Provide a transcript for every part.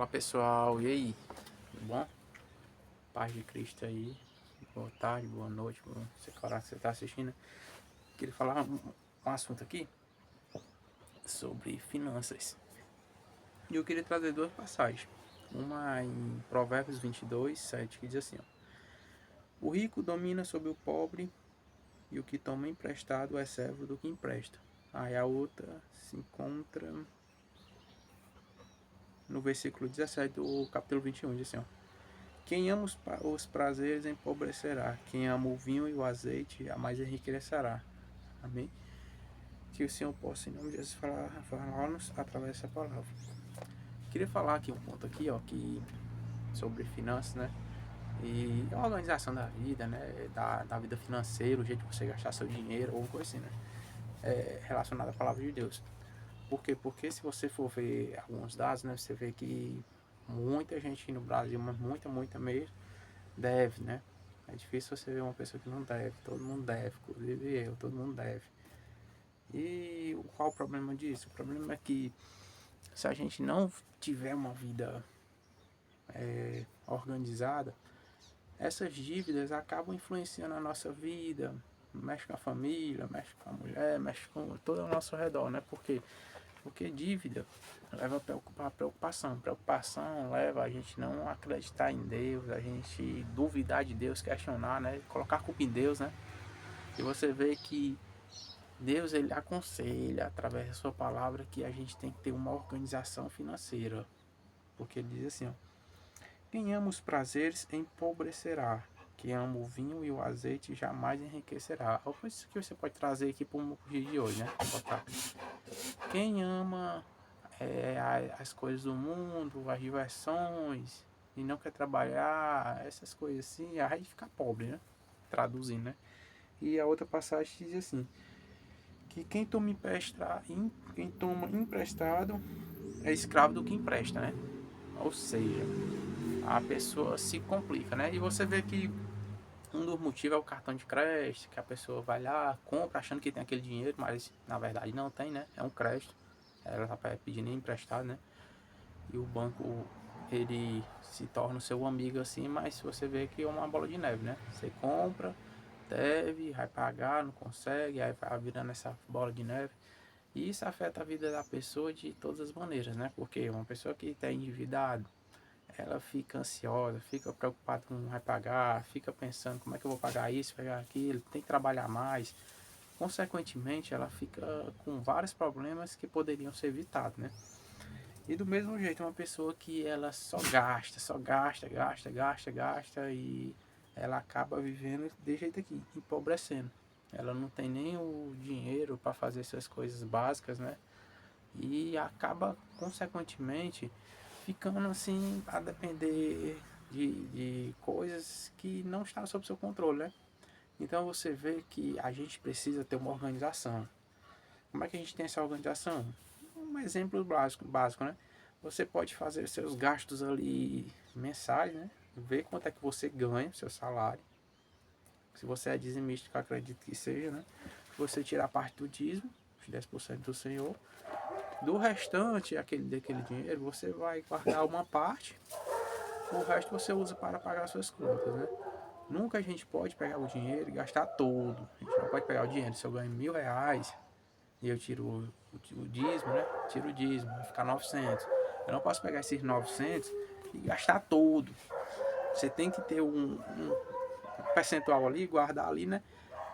Fala pessoal, e aí? Tudo bom? Paz de Cristo aí. Boa tarde, boa noite, não sei que hora você está assistindo. Queria falar um assunto aqui sobre finanças. E eu queria trazer duas passagens. Uma em Provérbios 22:7, que diz assim: ó, o rico domina sobre o pobre, e o que toma emprestado é servo do que empresta. Aí a outra se encontra no versículo 17 do capítulo 21, diz assim: ó, quem ama os prazeres empobrecerá, quem ama o vinho e o azeite jamais enriquecerá. Amém? Que o Senhor possa, em nome de Jesus, falar-nos através dessa palavra. Queria falar aqui um ponto aqui, ó, que sobre finanças, né? E a organização da vida, né? Da vida financeira, o jeito de você gastar seu dinheiro, ou coisa assim, né? Relacionado à palavra de Deus. Por quê? Porque se você for ver alguns dados, né? Você vê que muita gente no Brasil, mas muita mesmo, deve, né? É difícil você ver uma pessoa que não deve. Todo mundo deve, inclusive eu, todo mundo deve. E qual o problema disso? O problema é que se a gente não tiver uma vida organizada, essas dívidas acabam influenciando a nossa vida, mexe com a família, mexe com a mulher, mexe com todo ao nosso redor, né? Porque dívida leva a preocupação. Preocupação leva a gente não acreditar em Deus, a gente duvidar de Deus, questionar, né? Colocar a culpa em Deus, né? E você vê que Deus ele aconselha através da sua palavra que a gente tem que ter uma organização financeira. Porque ele diz assim, ó, quem ama os prazeres empobrecerá. Quem ama o vinho e o azeite jamais enriquecerá. Olha isso que você pode trazer aqui para o dia de hoje, né? Quem ama as coisas do mundo, as diversões, e não quer trabalhar, essas coisas assim, aí fica pobre, né? Traduzindo, né? E a outra passagem diz assim, que quem toma emprestado é escravo do que empresta, né? Ou seja, a pessoa se complica, né? E você vê que um dos motivos é o cartão de crédito, que a pessoa vai lá, compra achando que tem aquele dinheiro, mas na verdade não tem, né? É um crédito. Ela tá pedindo emprestado, né? E o banco ele se torna o seu amigo assim, mas você vê que é uma bola de neve, né? Você compra, deve, vai pagar, não consegue, aí vai virando essa bola de neve. E isso afeta a vida da pessoa de todas as maneiras, né? Porque uma pessoa que está endividada, ela fica ansiosa, fica preocupada com não vai pagar, fica pensando como é que eu vou pagar isso, pagar aquilo, tem que trabalhar mais. Consequentemente, ela fica com vários problemas que poderiam ser evitados, né? E do mesmo jeito, uma pessoa que ela gasta e ela acaba vivendo de jeito aqui, empobrecendo. Ela não tem nem o dinheiro para fazer essas coisas básicas, né? E acaba, consequentemente, ficando assim a depender de coisas que não estão sob seu controle, né? Então você vê que a gente precisa ter uma organização. Como é que a gente tem essa organização? Um exemplo básico, né? Você pode fazer seus gastos ali mensais, né? Ver quanto é que você ganha, seu salário. Se você é dizimista, que eu acredito que seja, né? Você tirar parte do dízimo, os 10% do Senhor. Do restante, daquele dinheiro, você vai guardar uma parte, o resto você usa para pagar suas contas, né? Nunca a gente pode pegar o dinheiro e gastar todo. A gente não pode pegar o dinheiro. Se eu ganho R$ 1.000 e eu tiro o dízimo, né? Tiro o dízimo, vai ficar 900. Eu não posso pegar esses 900 e gastar todo. Você tem que ter um percentual ali, guardar ali, né?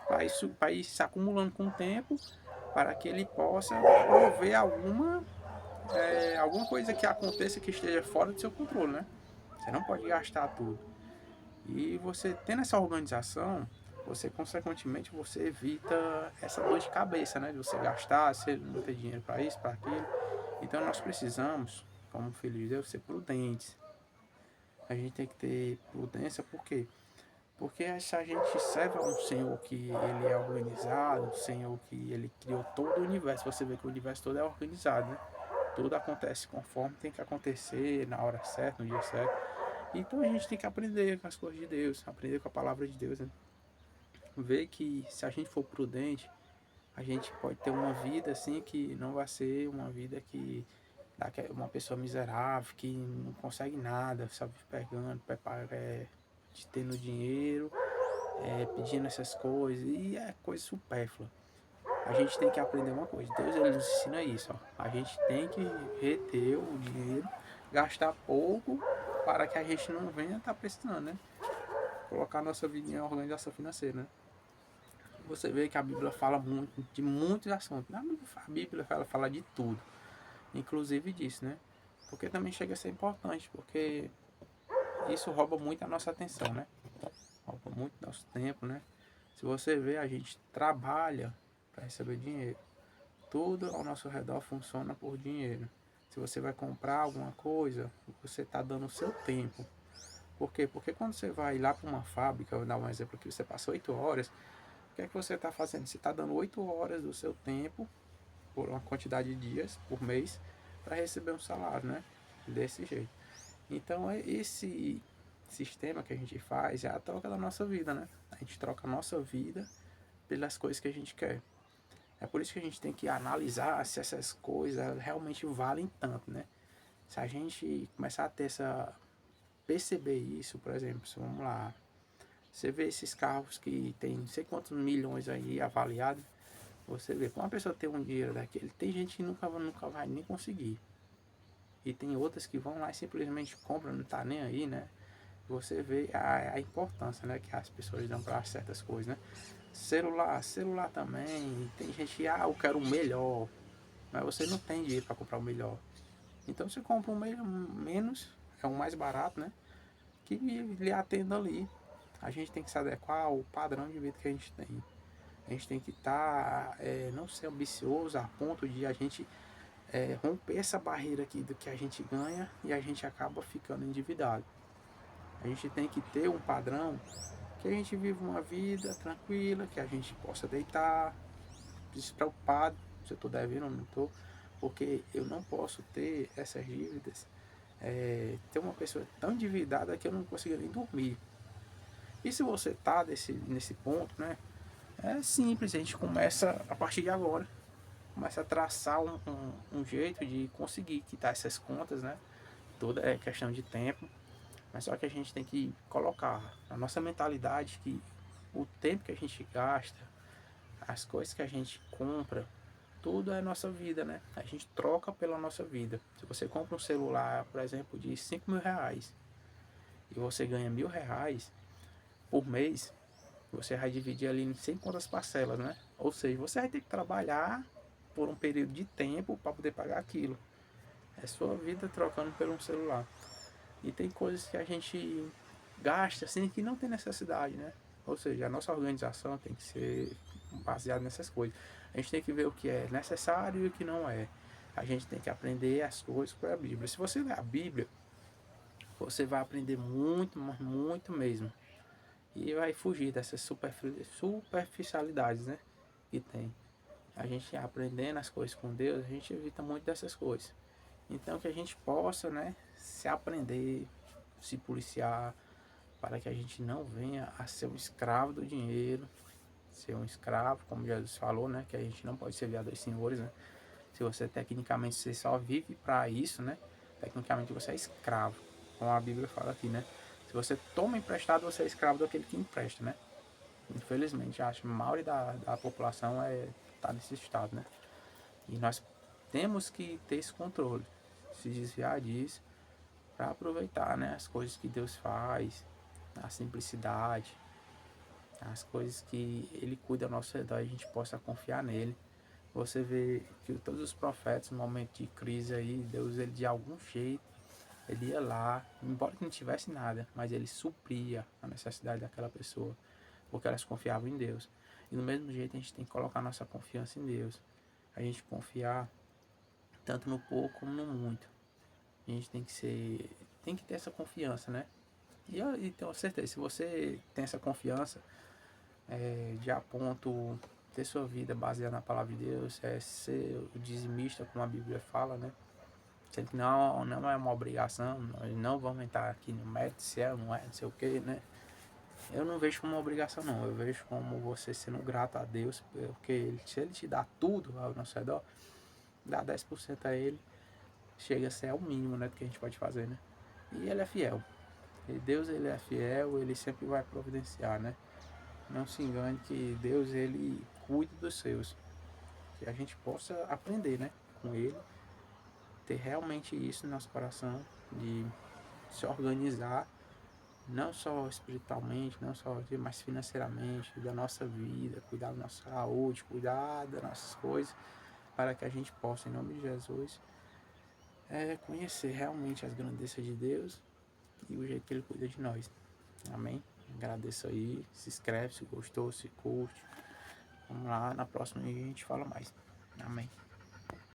Para ir se acumulando com o tempo, para que ele possa prover alguma coisa que aconteça que esteja fora do seu controle, né? Você não pode gastar tudo. E você tendo essa organização, você consequentemente você evita essa dor de cabeça, né? De você gastar, você não ter dinheiro para isso, para aquilo. Então nós precisamos, como filho de Deus, ser prudentes. A gente tem que ter prudência, por quê? Porque se a gente serve a um Senhor que ele é organizado, um Senhor que ele criou todo o universo, você vê que o universo todo é organizado, né? Tudo acontece conforme tem que acontecer, na hora certa, no dia certo. Então a gente tem que aprender com as coisas de Deus, aprender com a palavra de Deus, né? Ver que se a gente for prudente, a gente pode ter uma vida assim que não vai ser uma vida que uma pessoa miserável que não consegue nada, só vive pegando, tendo dinheiro, pedindo essas coisas, e é coisa supérflua. A gente tem que aprender uma coisa, Deus ele nos ensina isso, ó. A gente tem que reter o dinheiro, gastar pouco, para que a gente não venha estar precisando, né? Colocar nossa vida em organização financeira, né? Você vê que a Bíblia fala muito de muitos assuntos. A Bíblia fala de tudo, inclusive disso, né? Porque também chega a ser importante, porque isso rouba muito a nossa atenção, né? Rouba muito nosso tempo, né? Se você vê, a gente trabalha para receber dinheiro. Tudo ao nosso redor funciona por dinheiro. Se você vai comprar alguma coisa, você está dando o seu tempo. Por quê? Porque quando você vai lá para uma fábrica, vou dar um exemplo aqui, você passa 8 horas, o que é que você está fazendo? Você está dando 8 horas do seu tempo, por uma quantidade de dias, por mês, para receber um salário, né? Desse jeito. Então, esse sistema que a gente faz é a troca da nossa vida, né? A gente troca a nossa vida pelas coisas que a gente quer. É por isso que a gente tem que analisar se essas coisas realmente valem tanto, né? Se a gente começar a ter perceber isso, por exemplo, vamos lá, você vê esses carros que tem não sei quantos milhões aí avaliados, você vê, para uma pessoa ter um dinheiro daquele, tem gente que nunca vai nem conseguir. E tem outras que vão lá e simplesmente compram, não tá nem aí, né? Você vê a importância, né, que as pessoas dão para certas coisas, né? Celular também, tem gente que, eu quero o melhor, mas você não tem dinheiro para comprar o melhor. Então você compra menos, é o mais barato, né? Que lhe atenda ali. A gente tem que se adequar ao padrão de vida que a gente tem. A gente tem que não ser ambicioso a ponto de a gente romper essa barreira aqui do que a gente ganha e a gente acaba ficando endividado. A gente tem que ter um padrão que a gente viva uma vida tranquila, que a gente possa deitar, despreocupado, se eu estou devendo ou não estou, porque eu não posso ter essas dívidas, ter uma pessoa tão endividada que eu não consigo nem dormir. E se você está nesse ponto, né, é simples, a gente começa a partir de agora, começa a traçar um jeito de conseguir quitar essas contas, né, toda é questão de tempo, mas só que a gente tem que colocar na nossa mentalidade que o tempo que a gente gasta, as coisas que a gente compra, tudo é nossa vida, né? A gente troca pela nossa vida. Se você compra um celular, por exemplo, de 5 mil reais e você ganha R$ 1.000 por mês, você vai dividir ali em 100 quantas parcelas, né? Ou seja, você vai ter que trabalhar por um período de tempo para poder pagar aquilo. É sua vida trocando por um celular. E tem coisas que a gente gasta assim que não tem necessidade, né? Ou seja, a nossa organização tem que ser baseada nessas coisas. A gente tem que ver o que é necessário e o que não é. A gente tem que aprender as coisas com a Bíblia. Se você ler a Bíblia, você vai aprender muito, muito mesmo. E vai fugir dessas superficialidades, né? Que tem. A gente aprendendo as coisas com Deus, a gente evita muito dessas coisas. Então que a gente possa, né, se aprender, se policiar, para que a gente não venha a ser um escravo do dinheiro, ser um escravo, como Jesus falou, né, que a gente não pode servir a dois senhores, né? Se você tecnicamente você só vive para isso, né? Tecnicamente você é escravo, como a Bíblia fala aqui, né? Se você toma emprestado, você é escravo daquele que empresta, né? Infelizmente, acho que a maioria da população tá nesse estado, né? E nós temos que ter esse controle, se desviar disso, para aproveitar, né, as coisas que Deus faz, a simplicidade, as coisas que Ele cuida ao nosso redor e a gente possa confiar nele. Você vê que todos os profetas, no momento de crise aí, Deus, ele de algum jeito, ele ia lá, embora que não tivesse nada, mas ele supria a necessidade daquela pessoa, porque elas confiavam em Deus. E do mesmo jeito a gente tem que colocar nossa confiança em Deus. A gente confiar tanto no pouco como no muito. A gente tem que ter essa confiança, né? E tenho certeza, se você tem essa confiança, de a ponto ter sua vida baseada na palavra de Deus, ser o dizimista, como a Bíblia fala, né? Sendo que não é uma obrigação, nós não vamos entrar aqui no mérito se é ou não é, não sei o que, né? Eu não vejo como uma obrigação, não. Eu vejo como você sendo grato a Deus, porque se Ele te dá tudo ao nosso redor, dá 10% a Ele, chega a ser o mínimo, né, do que a gente pode fazer, né? E ele é fiel. E Deus, ele é fiel, ele sempre vai providenciar, né? Não se engane que Deus, ele cuida dos seus. Que a gente possa aprender, né, com ele, ter realmente isso no nosso coração, de se organizar, não só espiritualmente, não só, mas financeiramente, da nossa vida, cuidar da nossa saúde, cuidar das nossas coisas, para que a gente possa, em nome de Jesus, conhecer realmente as grandezas de Deus e o jeito que Ele cuida de nós. Amém? Agradeço aí, se inscreve se gostou, se curte. Vamos lá, na próxima a gente fala mais. Amém.